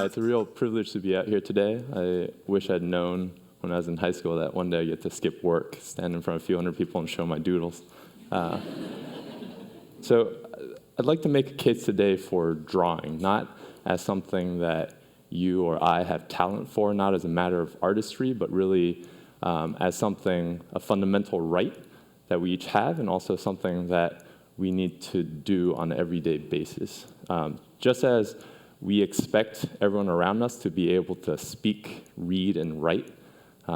It's a real privilege to be out here today. I wish I'd known when I was in high school that one day I get to skip work, stand in front of a few hundred people and show my doodles. So I'd like to make a case today for drawing, not as something that you or I have talent for, not as a matter of artistry, but really as something, a fundamental right that we each have, and also something that we need to do on an everyday basis. Just as we expect everyone around us to be able to speak, read, and write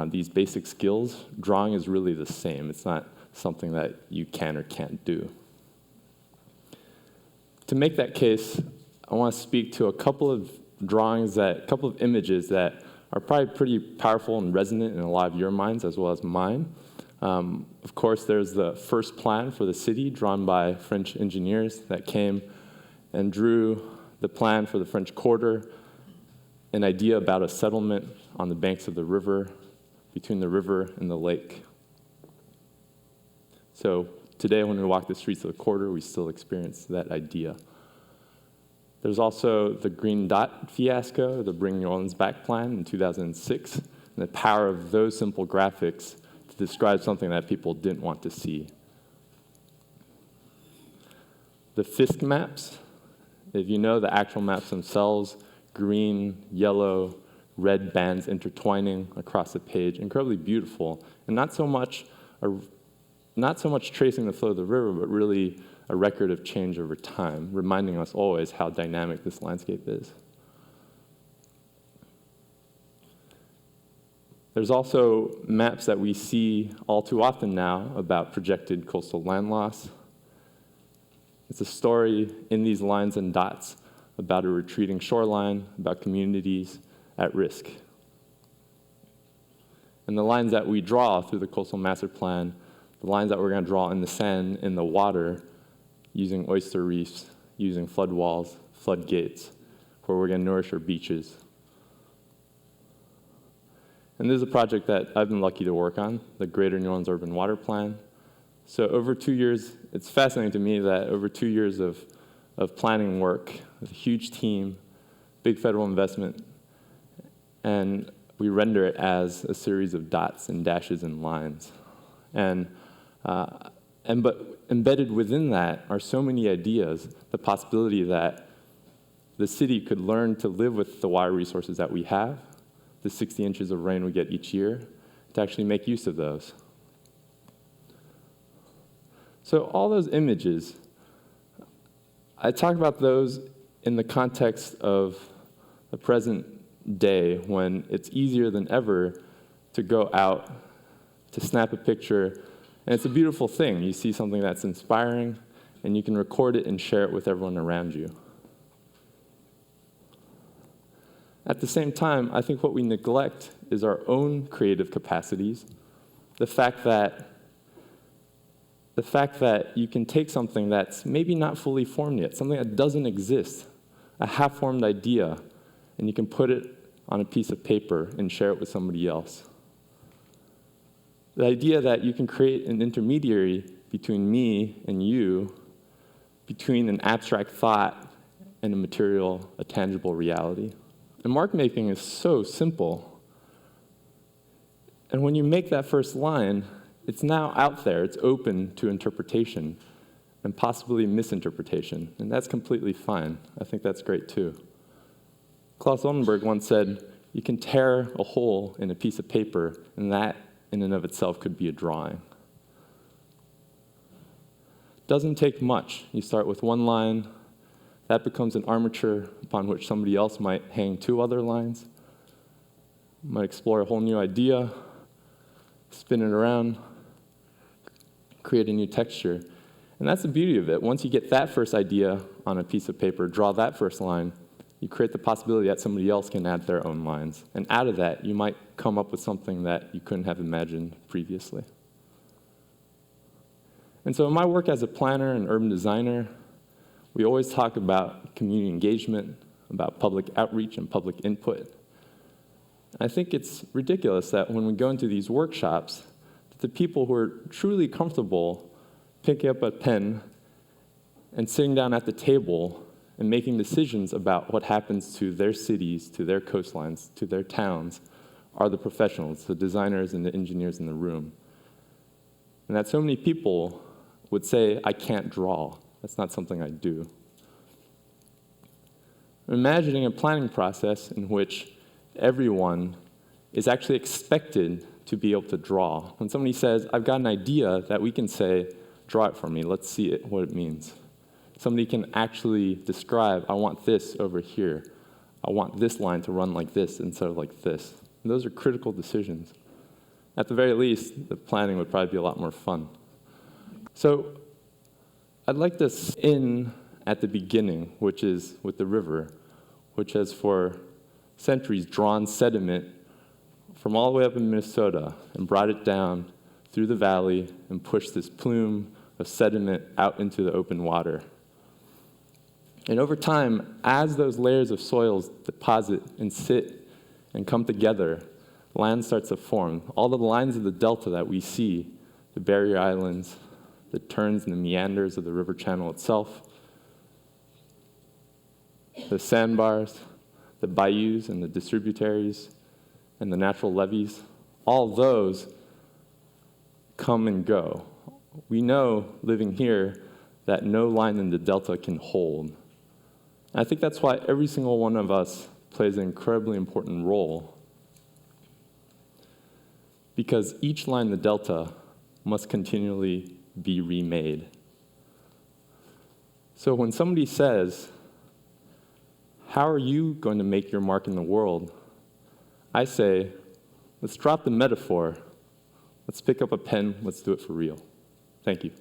these basic skills, drawing is really the same. It's not something that you can or can't do. To make that case, I want to speak to a couple of images that are probably pretty powerful and resonant in a lot of your minds as well as mine. Of course, there's the first plan for the city drawn by French engineers that came and drew the plan for the French Quarter, an idea about a settlement on the banks of the river, between the river and the lake. So today, when we walk the streets of the Quarter, we still experience that idea. There's also the green dot fiasco, the Bring New Orleans Back plan in 2006, and the power of those simple graphics to describe something that people didn't want to see. The Fisk maps, if you know the actual maps themselves, green, yellow, red bands intertwining across the page, incredibly beautiful, and not so much tracing the flow of the river, but really a record of change over time, reminding us always how dynamic this landscape is. There's also maps that we see all too often now about projected coastal land loss. It's a story in these lines and dots about a retreating shoreline, about communities at risk. And the lines that we draw through the Coastal Master Plan, the lines that we're going to draw in the sand, in the water, using oyster reefs, using flood walls, floodgates, where we're going to nourish our beaches. And this is a project that I've been lucky to work on, the Greater New Orleans Urban Water Plan. So over 2 years, it's fascinating to me that over 2 years of planning work, with a huge team, big federal investment, and we render it as a series of dots and dashes and lines. But embedded within that are so many ideas, the possibility that the city could learn to live with the water resources that we have, the 60 inches of rain we get each year, to actually make use of those. So all those images, I talk about those in the context of the present day when it's easier than ever to go out, to snap a picture, and it's a beautiful thing. You see something that's inspiring, and you can record it and share it with everyone around you. At the same time, I think what we neglect is our own creative capacities, the fact that you can take something that's maybe not fully formed yet, something that doesn't exist, a half-formed idea, and you can put it on a piece of paper and share it with somebody else. The idea that you can create an intermediary between me and you, between an abstract thought and a material, a tangible reality. And mark making is so simple. And when you make that first line, it's now out there, it's open to interpretation and possibly misinterpretation, and that's completely fine. I think that's great too. Klaus Oldenburg once said, you can tear a hole in a piece of paper, and that in and of itself could be a drawing. Doesn't take much. You start with one line, that becomes an armature upon which somebody else might hang 2 other lines, might explore a whole new idea, spin it around, create a new texture. And that's the beauty of it. Once you get that first idea on a piece of paper, draw that first line, you create the possibility that somebody else can add their own lines. And out of that, you might come up with something that you couldn't have imagined previously. And so in my work as a planner and urban designer, we always talk about community engagement, about public outreach and public input. I think it's ridiculous that when we go into these workshops, that the people who are truly comfortable picking up a pen and sitting down at the table and making decisions about what happens to their cities, to their coastlines, to their towns, are the professionals, the designers and the engineers in the room. And that so many people would say, I can't draw. That's not something I do. Imagining a planning process in which everyone is actually expected to be able to draw. When somebody says, I've got an idea, that we can say, draw it for me, let's see it, what it means. Somebody can actually describe, I want this over here. I want this line to run like this instead of like this. And those are critical decisions. At the very least, the planning would probably be a lot more fun. So I'd like to end at the beginning, which is with the river, which has for centuries drawn sediment from all the way up in Minnesota and brought it down through the valley and pushed this plume of sediment out into the open water. And over time, as those layers of soils deposit and sit and come together, land starts to form. All the lines of the delta that we see, the barrier islands, the turns and the meanders of the river channel itself, the sandbars, the bayous and the distributaries, and the natural levees, all those come and go. We know, living here, that no line in the delta can hold. And I think that's why every single one of us plays an incredibly important role, because each line in the delta must continually be remade. So when somebody says, how are you going to make your mark in the world? I say, let's drop the metaphor. Let's pick up a pen. Let's do it for real. Thank you.